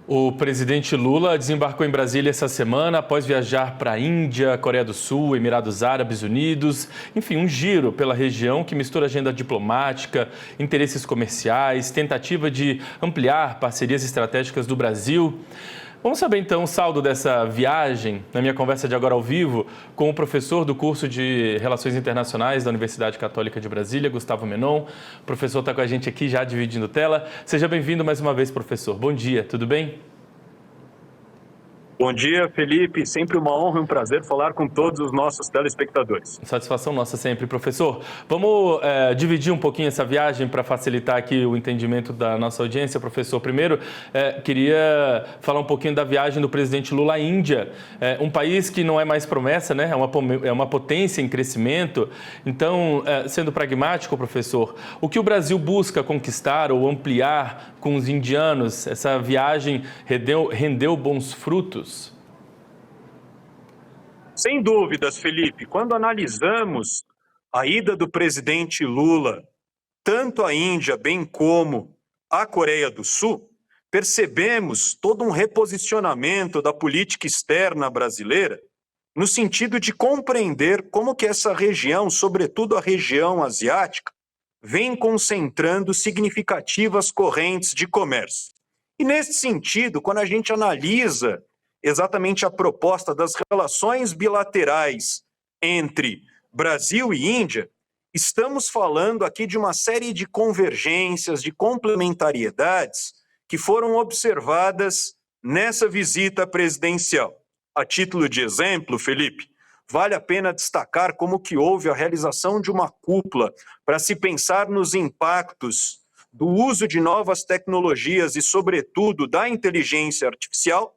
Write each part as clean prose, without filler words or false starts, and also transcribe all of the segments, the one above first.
O presidente Lula desembarcou em Brasília essa semana após viajar para a Índia, Coreia do Sul, Emirados Árabes Unidos, enfim, um giro pela região que mistura agenda diplomática, interesses comerciais, tentativa de ampliar parcerias estratégicas do Brasil. Vamos saber então o saldo dessa viagem na minha conversa de agora ao vivo com o professor do curso de Relações Internacionais da Universidade Católica de Brasília, Gustavo Menon. O professor está com a gente aqui já dividindo tela. Seja bem-vindo mais uma vez, professor. Bom dia, tudo bem? Bom dia, Felipe. Sempre uma honra e um prazer falar com todos os nossos telespectadores. Satisfação nossa sempre, professor. Vamos dividir um pouquinho essa viagem para facilitar aqui o entendimento da nossa audiência, professor. Primeiro, queria falar um pouquinho da viagem do presidente Lula à Índia, um país que não é mais promessa, né? É uma potência em crescimento. Então, sendo pragmático, professor, o que o Brasil busca conquistar ou ampliar com os indianos? Essa viagem rendeu bons frutos? Sem dúvidas, Felipe. Quando analisamos a ida do presidente Lula, tanto à Índia bem como à Coreia do Sul, percebemos todo um reposicionamento da política externa brasileira no sentido de compreender como que essa região, sobretudo a região asiática, vem concentrando significativas correntes de comércio. E nesse sentido, quando a gente analisa exatamente a proposta das relações bilaterais entre Brasil e Índia, estamos falando aqui de uma série de convergências, de complementariedades que foram observadas nessa visita presidencial. A título de exemplo, Felipe, vale a pena destacar como que houve a realização de uma cúpula para se pensar nos impactos do uso de novas tecnologias e, sobretudo, da inteligência artificial,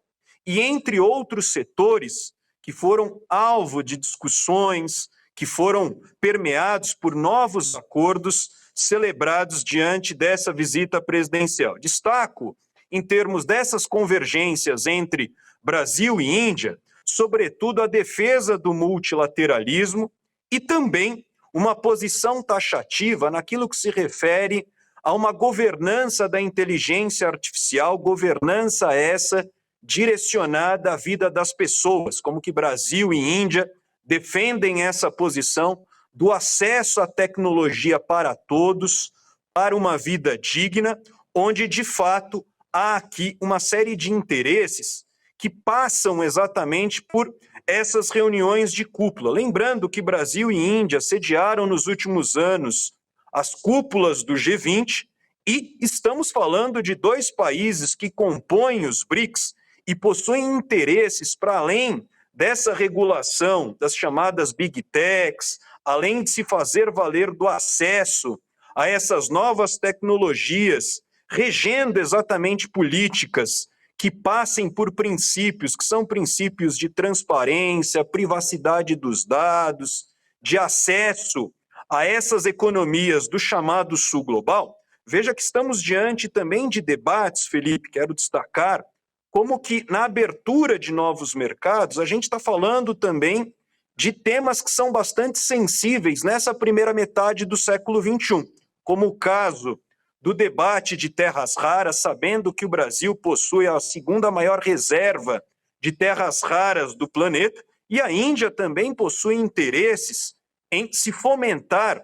e entre outros setores que foram alvo de discussões, que foram permeados por novos acordos celebrados diante dessa visita presidencial. Destaco, em termos dessas convergências entre Brasil e Índia, sobretudo a defesa do multilateralismo e também uma posição taxativa naquilo que se refere a uma governança da inteligência artificial, governança essa direcionada à vida das pessoas, como que Brasil e Índia defendem essa posição do acesso à tecnologia para todos, para uma vida digna, onde de fato há aqui uma série de interesses que passam exatamente por essas reuniões de cúpula. Lembrando que Brasil e Índia sediaram nos últimos anos as cúpulas do G20 e estamos falando de dois países que compõem os BRICS e possuem interesses para além dessa regulação das chamadas Big Techs, além de se fazer valer do acesso a essas novas tecnologias, regendo exatamente políticas que passem por princípios que são princípios de transparência, privacidade dos dados, de acesso a essas economias do chamado Sul Global. Veja que estamos diante também de debates, Felipe, quero destacar, como que na abertura de novos mercados, a gente está falando também de temas que são bastante sensíveis nessa primeira metade do século XXI, como o caso do debate de terras raras, sabendo que o Brasil possui a segunda maior reserva de terras raras do planeta, e a Índia também possui interesses em se fomentar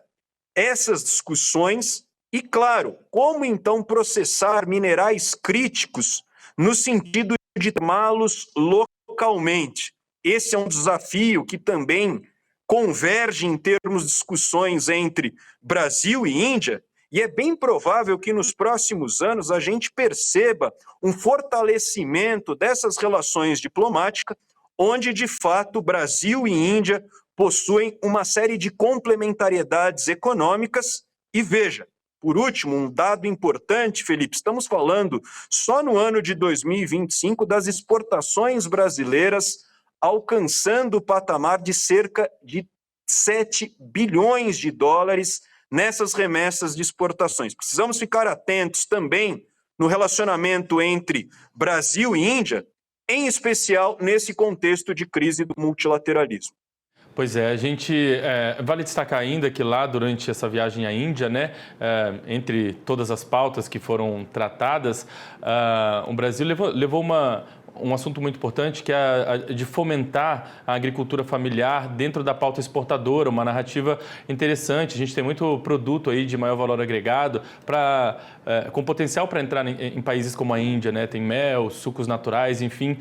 essas discussões e, claro, como então processar minerais críticos no sentido de tomá-los localmente. Esse é um desafio que também converge em termos de discussões entre Brasil e Índia, e é bem provável que nos próximos anos a gente perceba um fortalecimento dessas relações diplomáticas, onde de fato Brasil e Índia possuem uma série de complementariedades econômicas. E veja, por último, um dado importante, Felipe, estamos falando só no ano de 2025 das exportações brasileiras alcançando o patamar de cerca de 7 bilhões de dólares nessas remessas de exportações. Precisamos ficar atentos também no relacionamento entre Brasil e Índia, em especial nesse contexto de crise do multilateralismo. Pois é, a gente vale destacar ainda que lá durante essa viagem à Índia, né, entre todas as pautas que foram tratadas, o Brasil levou um assunto muito importante, que é de fomentar a agricultura familiar dentro da pauta exportadora, uma narrativa interessante. A gente tem muito produto aí de maior valor agregado com potencial para entrar em países como a Índia, né? Tem mel, sucos naturais, enfim.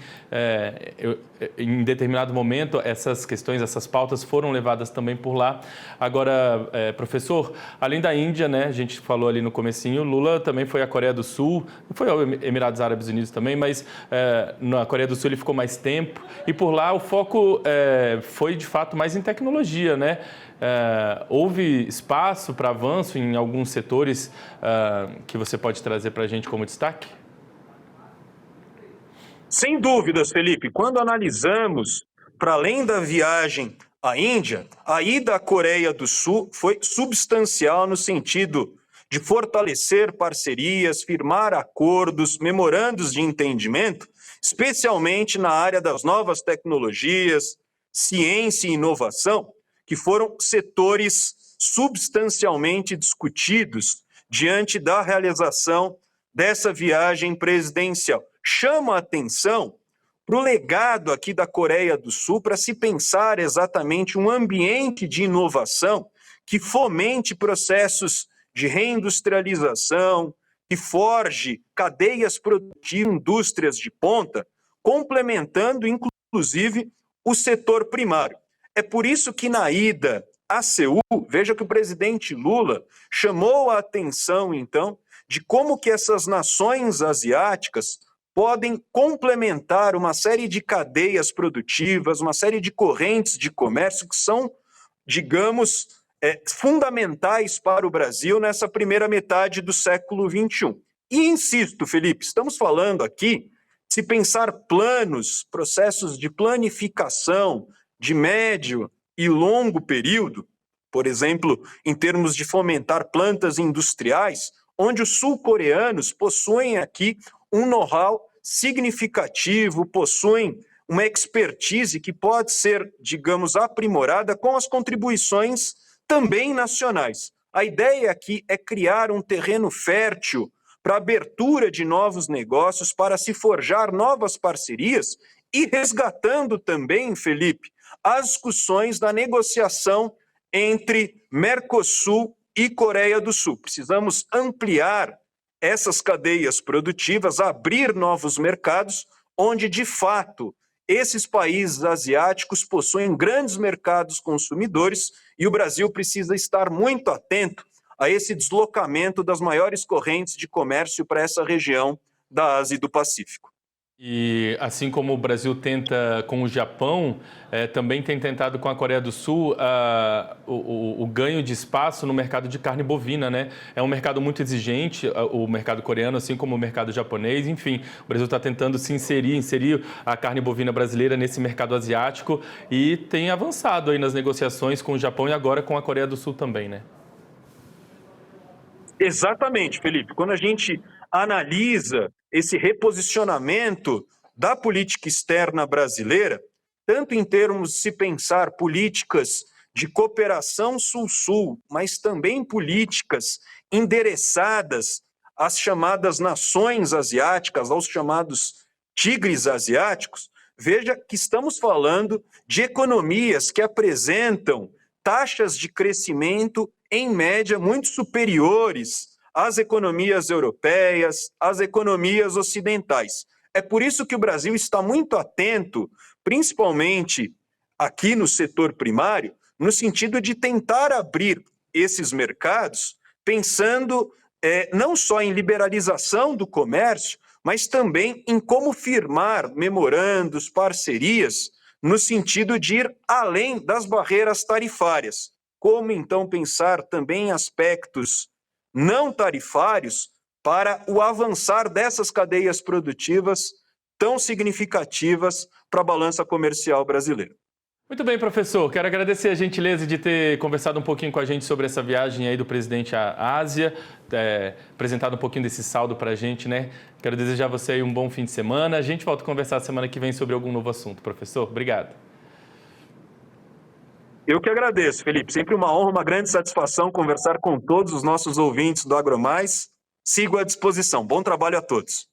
Em determinado momento, essas questões, essas pautas foram levadas também por lá. Agora, professor, além da Índia, né, a gente falou ali no comecinho, Lula também foi à Coreia do Sul, foi aos Emirados Árabes Unidos também, mas na Coreia do Sul ele ficou mais tempo e por lá o foco foi de fato mais em tecnologia, né? Houve espaço para avanço em alguns setores que você pode trazer para a gente como destaque? Sem dúvidas, Felipe, quando analisamos, para além da viagem à Índia, a ida à Coreia do Sul foi substancial no sentido de fortalecer parcerias, firmar acordos, memorandos de entendimento, especialmente na área das novas tecnologias, ciência e inovação, que foram setores substancialmente discutidos diante da realização dessa viagem presidencial. Chama a atenção para o legado aqui da Coreia do Sul, para se pensar exatamente um ambiente de inovação que fomente processos de reindustrialização, que forge cadeias produtivas, indústrias de ponta, complementando inclusive o setor primário. É por isso que na ida a Seul, veja que o presidente Lula chamou a atenção, então, de como que essas nações asiáticas podem complementar uma série de cadeias produtivas, uma série de correntes de comércio que são, digamos, fundamentais para o Brasil nessa primeira metade do século XXI. E insisto, Felipe, estamos falando aqui, se pensar planos, processos de planificação de médio e longo período, por exemplo, em termos de fomentar plantas industriais, onde os sul-coreanos possuem aqui um know-how significativo, possuem uma expertise que pode ser, digamos, aprimorada com as contribuições também nacionais. A ideia aqui é criar um terreno fértil para abertura de novos negócios, para se forjar novas parcerias e resgatando também, Felipe, as discussões da negociação entre Mercosul e Coreia do Sul. Precisamos ampliar essas cadeias produtivas, abrir novos mercados, onde, de fato, esses países asiáticos possuem grandes mercados consumidores e o Brasil precisa estar muito atento a esse deslocamento das maiores correntes de comércio para essa região da Ásia e do Pacífico. E assim como o Brasil tenta com o Japão, também tem tentado com a Coreia do Sul o ganho de espaço no mercado de carne bovina, né? É um mercado muito exigente, o mercado coreano, assim como o mercado japonês. Enfim, o Brasil está tentando se inserir a carne bovina brasileira nesse mercado asiático e tem avançado aí nas negociações com o Japão e agora com a Coreia do Sul também, né? Exatamente, Felipe. Quando a gente analisa esse reposicionamento da política externa brasileira, tanto em termos de se pensar políticas de cooperação sul-sul, mas também políticas endereçadas às chamadas nações asiáticas, aos chamados tigres asiáticos, veja que estamos falando de economias que apresentam taxas de crescimento, em média, muito superiores às economias europeias, às economias ocidentais. É por isso que o Brasil está muito atento, principalmente aqui no setor primário, no sentido de tentar abrir esses mercados, pensando não só em liberalização do comércio, mas também em como firmar memorandos, parcerias, no sentido de ir além das barreiras tarifárias. Como, então, pensar também em aspectos não tarifários para o avançar dessas cadeias produtivas tão significativas para a balança comercial brasileira. Muito bem, professor. Quero agradecer a gentileza de ter conversado um pouquinho com a gente sobre essa viagem aí do presidente à Ásia, apresentado um pouquinho desse saldo para a gente, né? Quero desejar a você aí um bom fim de semana. A gente volta a conversar semana que vem sobre algum novo assunto, professor. Obrigado. Eu que agradeço, Felipe. Sempre uma honra, uma grande satisfação conversar com todos os nossos ouvintes do AgroMais. Sigo à disposição. Bom trabalho a todos.